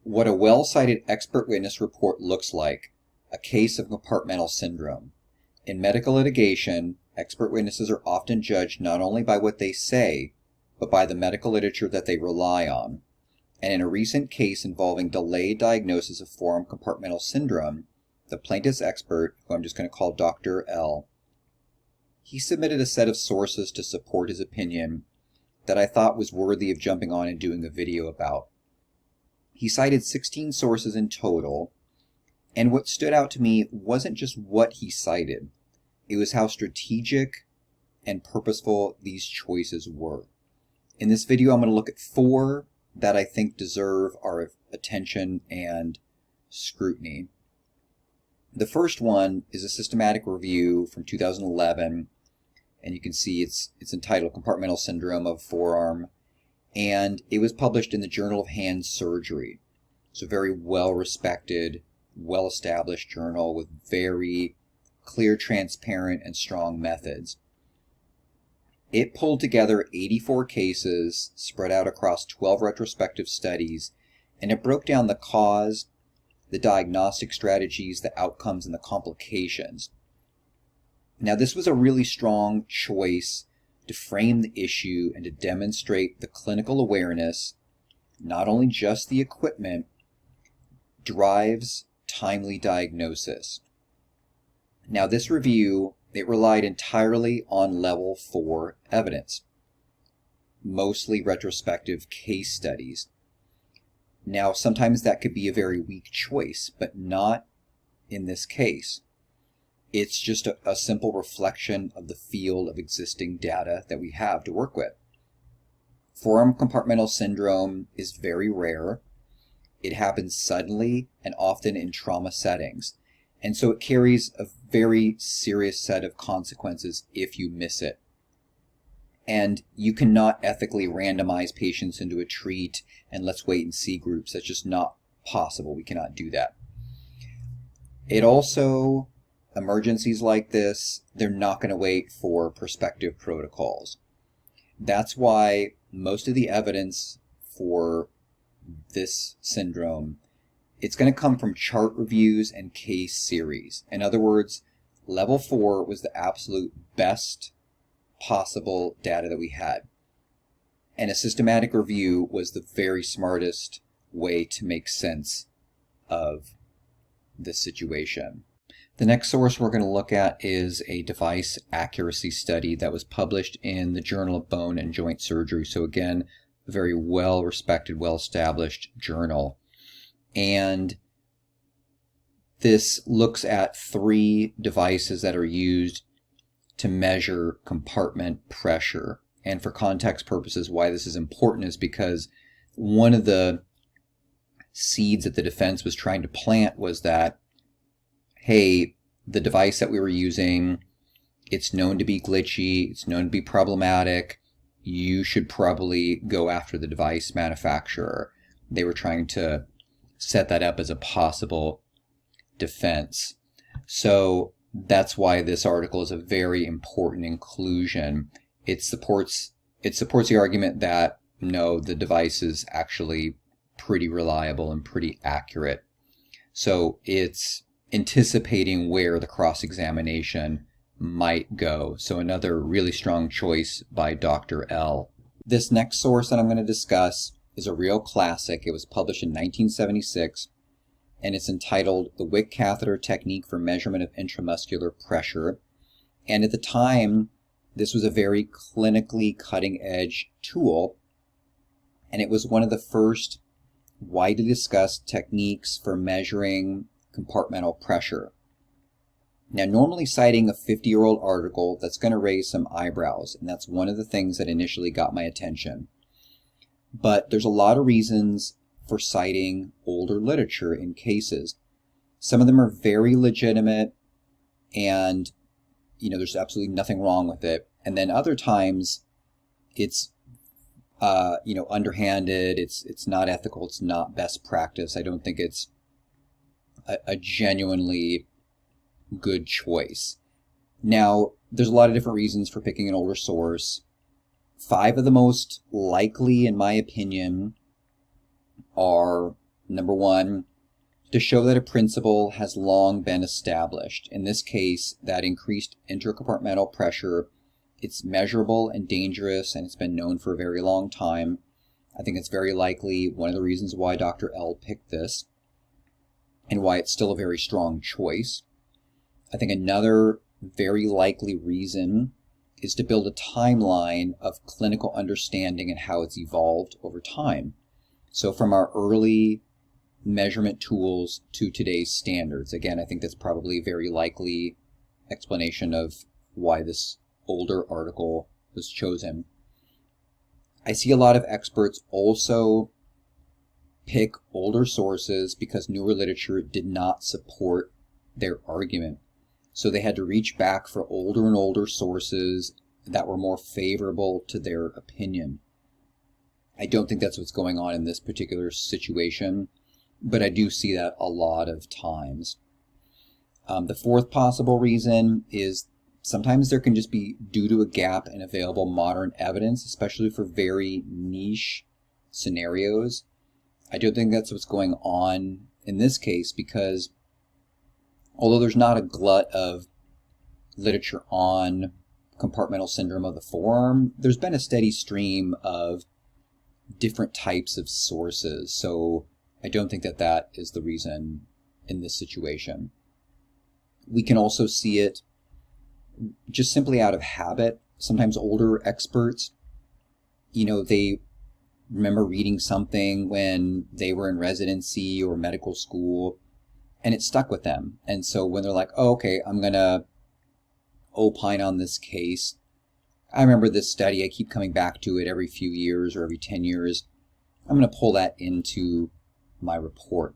What a well-cited expert witness report looks like, a case of compartmental syndrome. In medical litigation, expert witnesses are often judged not only by what they say, but by the medical literature that they rely on. And in a recent case involving delayed diagnosis of forearm compartmental syndrome, the plaintiff's expert, who I'm just going to call Dr. L, he submitted a set of sources to support his opinion that I thought was worthy of jumping on and doing a video about. He cited 16 sources in total, and what stood out to me wasn't just what he cited, it was how strategic and purposeful these choices were. In this video, I'm going to look at 4 that I think deserve our attention and scrutiny. The first one is a systematic review from 2011, and you can see it's entitled Compartmental Syndrome of Forearm, and it was published in the Journal of Hand Surgery. It's a very well-respected, well-established journal with very clear, transparent, and strong methods. It pulled together 84 cases spread out across 12 retrospective studies, and it broke down the cause, the diagnostic strategies, the outcomes, and the complications. Now, this was a really strong choice to frame the issue and to demonstrate the clinical awareness, not only just the equipment, drives timely diagnosis. Now, this review, it relied entirely on level 4 evidence, mostly retrospective case studies. Now, sometimes that could be a very weak choice, but not in this case. It's just a simple reflection of the field of existing data that we have to work with. Forearm compartmental syndrome is very rare. It happens suddenly and often in trauma settings. And so it carries a very serious set of consequences if you miss it. And you cannot ethically randomize patients into a treat and let's wait and see groups. That's just not possible. We cannot do that. It also, emergencies like this, they're not going to wait for prospective protocols. That's why most of the evidence for this syndrome, it's going to come from chart reviews and case series. In other words, level 4 was the absolute best possible data that we had. And a systematic review was the very smartest way to make sense of this situation. The next source we're going to look at is a device accuracy study that was published in the Journal of Bone and Joint Surgery. So again, a very well-respected, well-established journal. And this looks at 3 devices that are used to measure compartment pressure. And for context purposes, why this is important is because one of the seeds that the defense was trying to plant was that, hey, the device that we were using, it's known to be glitchy, it's known to be problematic, you should probably go after the device manufacturer. They were trying to set that up as a possible defense. So that's why this article is a very important inclusion. It supports the argument that no, the device is actually pretty reliable and pretty accurate. So it's anticipating where the cross-examination might go. So another really strong choice by Dr. L. This next source that I'm going to discuss is a real classic. It was published in 1976, and it's entitled The Wick Catheter Technique for Measurement of Intramuscular Pressure. And at the time, this was a very clinically cutting-edge tool, and it was one of the first widely discussed techniques for measuring compartmental pressure. Now, normally citing a 50-year-old article, that's going to raise some eyebrows, and that's one of the things that initially got my attention. But there's a lot of reasons for citing older literature in cases. Some of them are very legitimate, and there's absolutely nothing wrong with it. And then other times, it's underhanded. It's not ethical. It's not best practice. I don't think it's a genuinely good choice. Now, there's a lot of different reasons for picking an older source. 5 of the most likely, in my opinion, are Number one, to show that a principle has long been established. In this case, that increased intercompartmental pressure, it's measurable and dangerous, and it's been known for a very long time. I think it's very likely one of the reasons why Dr. L picked this and why it's still a very strong choice. I think another very likely reason is to build a timeline of clinical understanding and how it's evolved over time. So from our early measurement tools to today's standards. Again, I think that's probably a very likely explanation of why this older article was chosen. I see a lot of experts also pick older sources because newer literature did not support their argument. So they had to reach back for older and older sources that were more favorable to their opinion. I don't think that's what's going on in this particular situation, but I do see that a lot of times. The fourth possible reason is sometimes there can just be due to a gap in available modern evidence, especially for very niche scenarios. I don't think that's what's going on in this case because although there's not a glut of literature on compartmental syndrome of the forearm, there's been a steady stream of different types of sources. So I don't think that that is the reason in this situation. We can also see it just simply out of habit. Sometimes older experts, they remember reading something when they were in residency or medical school, and it stuck with them. And so when they're like, oh, okay, I'm going to opine on this case. I remember this study. I keep coming back to it every few years or every 10 years. I'm going to pull that into my report.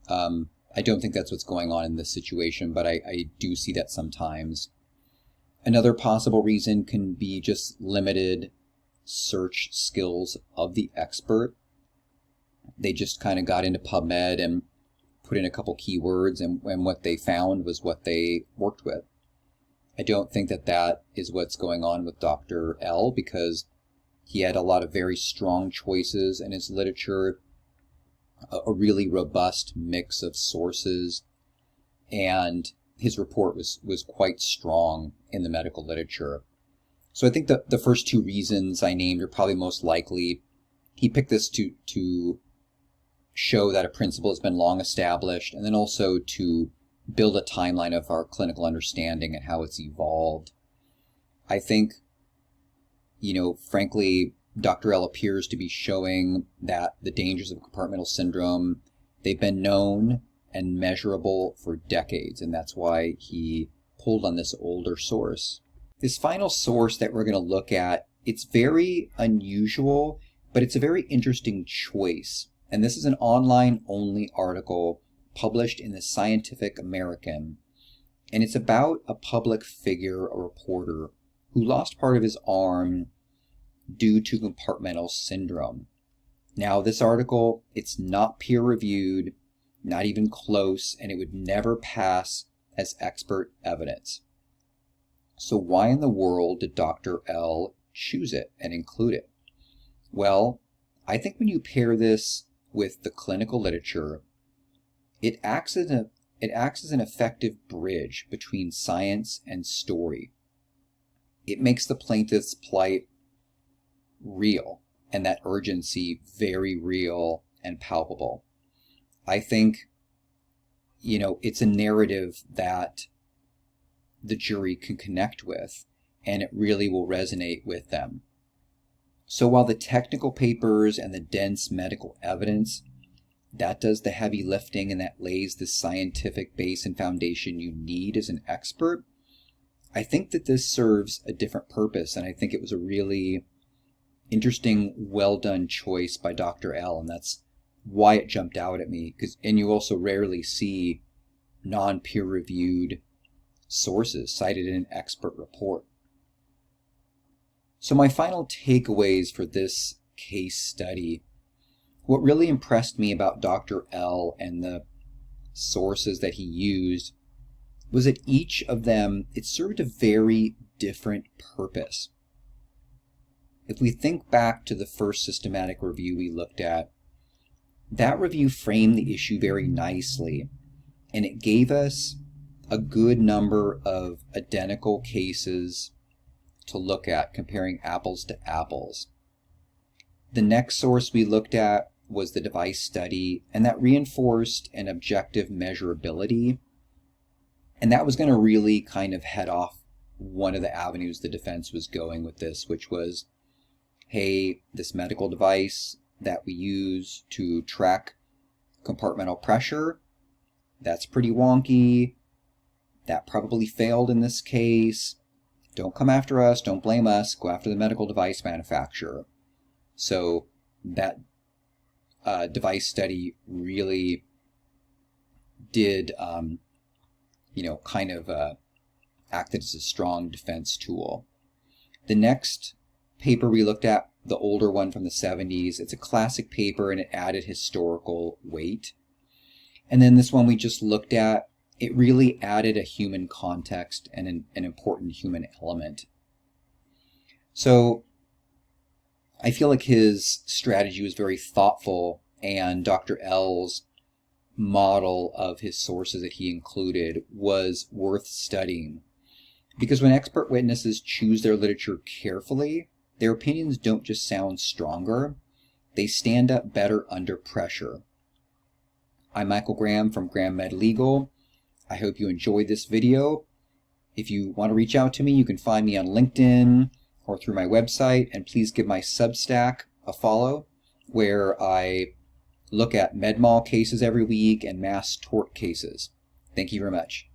I don't think that's what's going on in this situation, but I do see that sometimes. Another possible reason can be just limited search skills of the expert. They just kind of got into PubMed and put in a couple keywords, and what they found was what they worked with. I don't think that that is what's going on with Dr. L, because he had a lot of very strong choices in his literature, a really robust mix of sources, and his report was quite strong in the medical literature. So I think the first two reasons I named are probably most likely. He picked this to show that a principle has been long established, and then also to build a timeline of our clinical understanding and how it's evolved. I think, frankly, Dr. L appears to be showing that the dangers of compartmental syndrome, they've been known and measurable for decades, and that's why he pulled on this older source. This final source that we're going to look at, it's very unusual, but it's a very interesting choice. And this is an online-only article published in the Scientific American, and it's about a public figure, a reporter, who lost part of his arm due to compartmental syndrome. Now, this article, it's not peer-reviewed, not even close, and it would never pass as expert evidence. So why in the world did Dr. L choose it and include it? Well, I think when you pair this with the clinical literature, it acts as an effective bridge between science and story. It makes the plaintiff's plight real, and that urgency very real and palpable. I think, it's a narrative that the jury can connect with, and it really will resonate with them. So while the technical papers and the dense medical evidence, that does the heavy lifting and that lays the scientific base and foundation you need as an expert, I think that this serves a different purpose, and I think it was a really interesting, well-done choice by Dr. L, and that's why it jumped out at me, and you also rarely see non-peer-reviewed sources cited in an expert report. So my final takeaways for this case study, what really impressed me about Dr. L and the sources that he used was that each of them, it served a very different purpose. If we think back to the first systematic review we looked at, That review framed the issue very nicely, and it gave us a good number of identical cases to look at, comparing apples to apples. The next source we looked at was the device study, and that reinforced an objective measurability. And that was going to really kind of head off one of the avenues the defense was going with this, which was, hey, this medical device that we use to track compartmental pressure, that's pretty wonky. That probably failed in this case. Don't come after us. Don't blame us. Go after the medical device manufacturer. So that device study really did, acted as a strong defense tool. The next paper we looked at, the older one from the 70s, it's a classic paper and it added historical weight. And then this one we just looked at, it really added a human context and an important human element. So I feel like his strategy was very thoughtful, and Dr. L's model of his sources that he included was worth studying. Because when expert witnesses choose their literature carefully, their opinions don't just sound stronger, they stand up better under pressure. I'm Michael Graham from Graham Med Legal. I hope you enjoyed this video. If you want to reach out to me, you can find me on LinkedIn or through my website, and please give my Substack a follow, where I look at medmal cases every week and mass tort cases. Thank you very much.